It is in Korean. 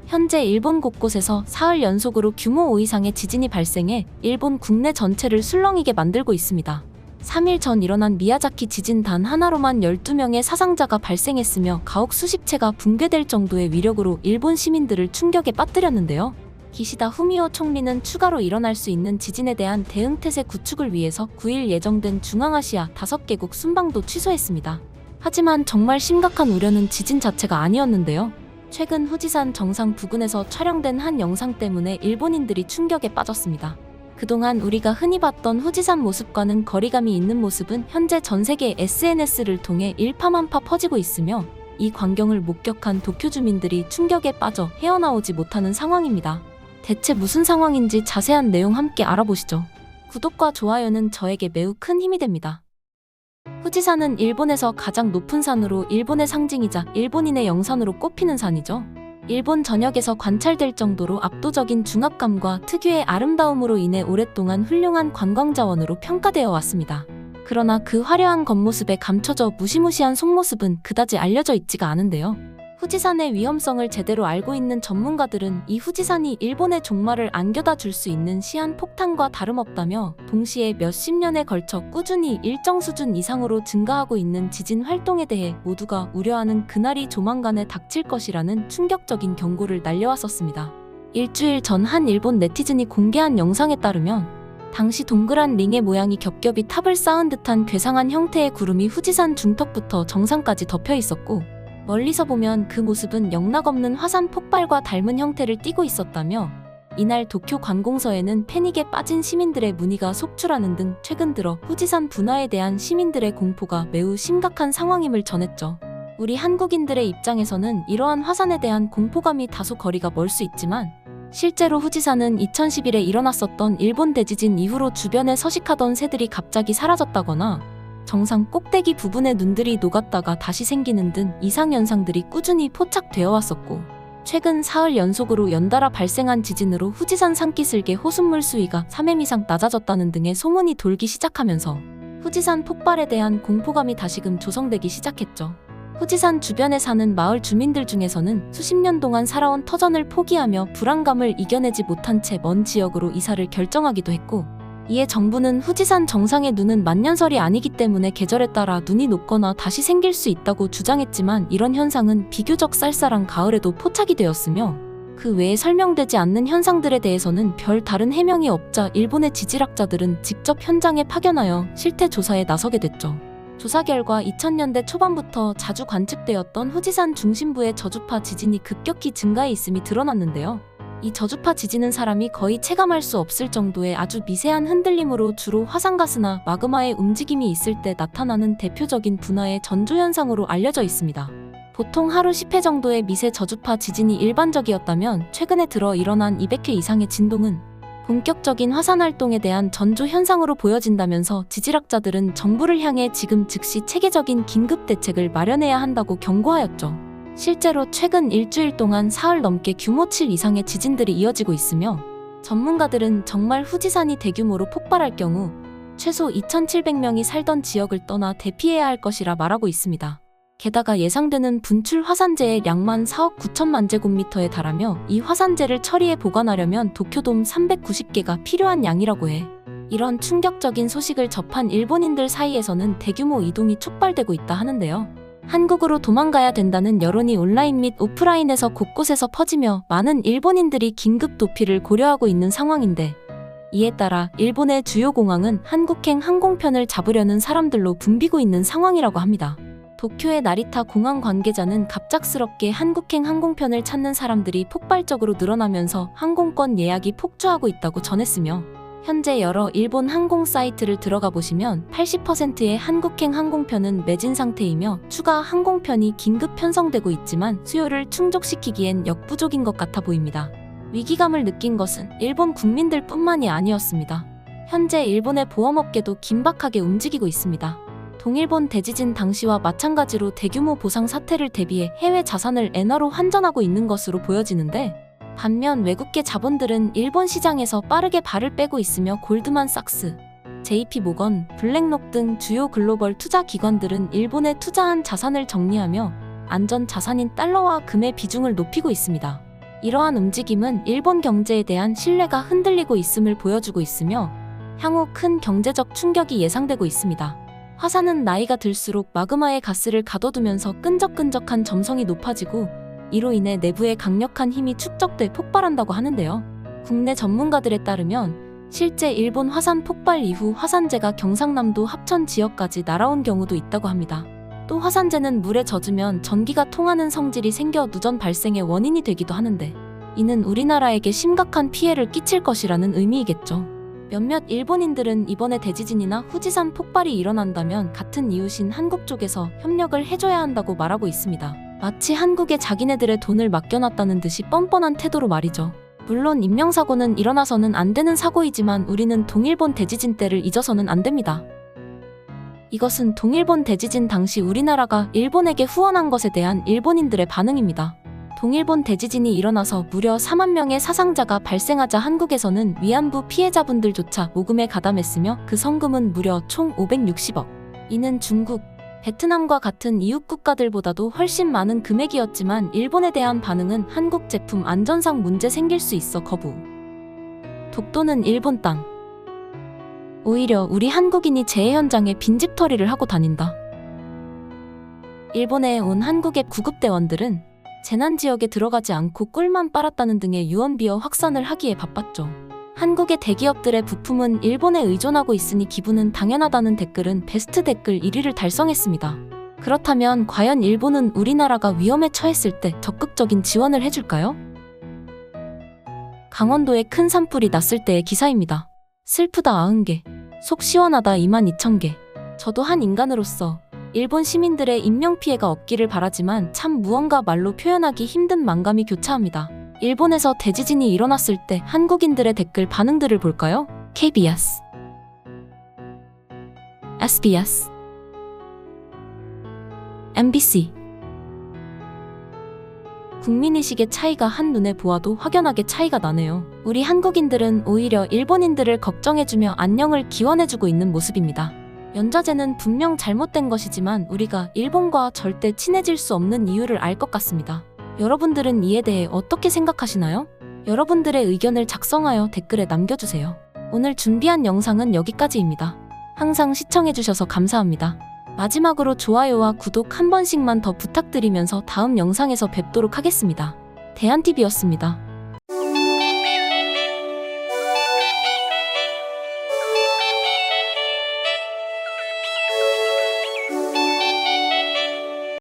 현재 일본 곳곳에서 사흘 연속으로 규모 5 이상의 지진이 발생해 일본 국내 전체를 술렁이게 만들고 있습니다. 3일 전 일어난 미야자키 지진 단 하나로만 12명의 사상자가 발생했으며 가옥 수십 채가 붕괴될 정도의 위력으로 일본 시민들을 충격에 빠뜨렸는데요. 기시다 후미오 총리는 추가로 일어날 수 있는 지진에 대한 대응태세 구축을 위해서 9일 예정된 중앙아시아 5개국 순방도 취소했습니다. 하지만 정말 심각한 우려는 지진 자체가 아니었는데요. 최근 후지산 정상 부근에서 촬영된 한 영상 때문에 일본인들이 충격에 빠졌습니다. 그동안 우리가 흔히 봤던 후지산 모습과는 거리감이 있는 모습은 현재 전 세계 SNS를 통해 일파만파 퍼지고 있으며 이 광경을 목격한 도쿄 주민들이 충격에 빠져 헤어나오지 못하는 상황입니다. 대체 무슨 상황인지 자세한 내용 함께 알아보시죠. 구독과 좋아요는 저에게 매우 큰 힘이 됩니다. 후지산은 일본에서 가장 높은 산으로 일본의 상징이자 일본인의 영산으로 꼽히는 산이죠. 일본 전역에서 관찰될 정도로 압도적인 중압감과 특유의 아름다움으로 인해 오랫동안 훌륭한 관광자원으로 평가되어 왔습니다. 그러나 그 화려한 겉모습에 감춰져 무시무시한 속모습은 그다지 알려져 있지가 않은데요. 후지산의 위험성을 제대로 알고 있는 전문가들은 이 후지산이 일본의 종말을 안겨다 줄 수 있는 시한폭탄과 다름없다며 동시에 몇십 년에 걸쳐 꾸준히 일정 수준 이상으로 증가하고 있는 지진 활동에 대해 모두가 우려하는 그날이 조만간에 닥칠 것이라는 충격적인 경고를 날려왔었습니다. 일주일 전 한 일본 네티즌이 공개한 영상에 따르면 당시 동그란 링의 모양이 겹겹이 탑을 쌓은 듯한 괴상한 형태의 구름이 후지산 중턱부터 정상까지 덮여 있었고 멀리서 보면 그 모습은 영락없는 화산 폭발과 닮은 형태를 띠고 있었다며 이날 도쿄 관공서에는 패닉에 빠진 시민들의 문의가 속출하는 등 최근 들어 후지산 분화에 대한 시민들의 공포가 매우 심각한 상황임을 전했죠. 우리 한국인들의 입장에서는 이러한 화산에 대한 공포감이 다소 거리가 멀 수 있지만 실제로 후지산은 2011에 일어났었던 일본 대지진 이후로 주변에 서식하던 새들이 갑자기 사라졌다거나 정상 꼭대기 부분의 눈들이 녹았다가 다시 생기는 등 이상현상들이 꾸준히 포착되어 왔었고 최근 사흘 연속으로 연달아 발생한 지진으로 후지산 산기슭의 호수물 수위가 3m 이상 낮아졌다는 등의 소문이 돌기 시작하면서 후지산 폭발에 대한 공포감이 다시금 조성되기 시작했죠. 후지산 주변에 사는 마을 주민들 중에서는 수십 년 동안 살아온 터전을 포기하며 불안감을 이겨내지 못한 채 먼 지역으로 이사를 결정하기도 했고 이에 정부는 후지산 정상의 눈은 만년설이 아니기 때문에 계절에 따라 눈이 녹거나 다시 생길 수 있다고 주장했지만 이런 현상은 비교적 쌀쌀한 가을에도 포착이 되었으며 그 외에 설명되지 않는 현상들에 대해서는 별 다른 해명이 없자 일본의 지질학자들은 직접 현장에 파견하여 실태 조사에 나서게 됐죠. 조사 결과 2000년대 초반부터 자주 관측되었던 후지산 중심부의 저주파 지진이 급격히 증가해 있음이 드러났는데요. 이 저주파 지진은 사람이 거의 체감할 수 없을 정도의 아주 미세한 흔들림으로 주로 화산가스나 마그마의 움직임이 있을 때 나타나는 대표적인 분화의 전조현상으로 알려져 있습니다. 보통 하루 10회 정도의 미세 저주파 지진이 일반적이었다면 최근에 들어 일어난 200회 이상의 진동은 본격적인 화산활동에 대한 전조현상으로 보여진다면서 지질학자들은 정부를 향해 지금 즉시 체계적인 긴급대책을 마련해야 한다고 경고하였죠. 실제로 최근 일주일 동안 사흘 넘게 규모 7 이상의 지진들이 이어지고 있으며 전문가들은 정말 후지산이 대규모로 폭발할 경우 최소 2,700명이 살던 지역을 떠나 대피해야 할 것이라 말하고 있습니다. 게다가 예상되는 분출 화산재의 양만 4억 9천만 제곱미터에 달하며 이 화산재를 처리해 보관하려면 도쿄돔 390개가 필요한 양이라고 해. 이런 충격적인 소식을 접한 일본인들 사이에서는 대규모 이동이 촉발되고 있다 하는데요. 한국으로 도망가야 된다는 여론이 온라인 및 오프라인에서 곳곳에서 퍼지며 많은 일본인들이 긴급 도피를 고려하고 있는 상황인데 이에 따라 일본의 주요 공항은 한국행 항공편을 잡으려는 사람들로 붐비고 있는 상황이라고 합니다. 도쿄의 나리타 공항 관계자는 갑작스럽게 한국행 항공편을 찾는 사람들이 폭발적으로 늘어나면서 항공권 예약이 폭주하고 있다고 전했으며 현재 여러 일본 항공 사이트를 들어가 보시면 80%의 한국행 항공편은 매진 상태이며 추가 항공편이 긴급 편성되고 있지만 수요를 충족시키기엔 역부족인 것 같아 보입니다. 위기감을 느낀 것은 일본 국민들 뿐만이 아니었습니다. 현재 일본의 보험업계도 긴박하게 움직이고 있습니다. 동일본 대지진 당시와 마찬가지로 대규모 보상 사태를 대비해 해외 자산을 엔화로 환전하고 있는 것으로 보여지는데 반면 외국계 자본들은 일본 시장에서 빠르게 발을 빼고 있으며 골드만삭스, JP모건, 블랙록 등 주요 글로벌 투자 기관들은 일본에 투자한 자산을 정리하며 안전 자산인 달러와 금의 비중을 높이고 있습니다. 이러한 움직임은 일본 경제에 대한 신뢰가 흔들리고 있음을 보여주고 있으며 향후 큰 경제적 충격이 예상되고 있습니다. 화산은 나이가 들수록 마그마의 가스를 가둬두면서 끈적끈적한 점성이 높아지고 이로 인해 내부에 강력한 힘이 축적돼 폭발한다고 하는데요. 국내 전문가들에 따르면 실제 일본 화산 폭발 이후 화산재가 경상남도 합천 지역까지 날아온 경우도 있다고 합니다. 또 화산재는 물에 젖으면 전기가 통하는 성질이 생겨 누전 발생의 원인이 되기도 하는데 이는 우리나라에게 심각한 피해를 끼칠 것이라는 의미이겠죠. 몇몇 일본인들은 이번에 대지진이나 후지산 폭발이 일어난다면 같은 이웃인 한국 쪽에서 협력을 해줘야 한다고 말하고 있습니다. 마치 한국에 자기네들의 돈을 맡겨놨다는 듯이 뻔뻔한 태도로 말이죠. 물론 인명사고는 일어나서는 안 되는 사고이지만 우리는 동일본 대지진 때를 잊어서는 안 됩니다. 이것은 동일본 대지진 당시 우리나라가 일본에게 후원한 것에 대한 일본인들의 반응입니다. 동일본 대지진이 일어나서 무려 4만 명의 사상자가 발생하자 한국에서는 위안부 피해자분들조차 모금에 가담했으며 그 성금은 무려 총 560억. 이는 중국, 베트남과 같은 이웃 국가들보다도 훨씬 많은 금액이었지만 일본에 대한 반응은 한국 제품 안전상 문제 생길 수 있어 거부. 독도는 일본 땅. 오히려 우리 한국인이 재해 현장에 빈집털이를 하고 다닌다. 일본에 온 한국의 구급대원들은 재난지역에 들어가지 않고 꿀만 빨았다는 등의 유언비어 확산을 하기에 바빴죠. 한국의 대기업들의 부품은 일본에 의존하고 있으니 기분은 당연하다는 댓글은 베스트 댓글 1위를 달성했습니다. 그렇다면 과연 일본은 우리나라가 위험에 처했을 때 적극적인 지원을 해줄까요? 강원도에 큰 산불이 났을 때의 기사입니다. 슬프다 90개, 속 시원하다 22,000개. 저도 한 인간으로서 일본 시민들의 인명피해가 없기를 바라지만 참 무언가 말로 표현하기 힘든 만감이 교차합니다. 일본에서 대지진이 일어났을 때 한국인들의 댓글 반응들을 볼까요? KBS, SBS, MBC. 국민의식의 차이가 한눈에 보아도 확연하게 차이가 나네요. 우리 한국인들은 오히려 일본인들을 걱정해주며 안녕을 기원해주고 있는 모습입니다. 연좌제는 분명 잘못된 것이지만 우리가 일본과 절대 친해질 수 없는 이유를 알 것 같습니다. 여러분들은 이에 대해 어떻게 생각하시나요? 여러분들의 의견을 작성하여 댓글에 남겨주세요. 오늘 준비한 영상은 여기까지입니다. 항상 시청해주셔서 감사합니다. 마지막으로 좋아요와 구독 한 번씩만 더 부탁드리면서 다음 영상에서 뵙도록 하겠습니다. 대한TV였습니다.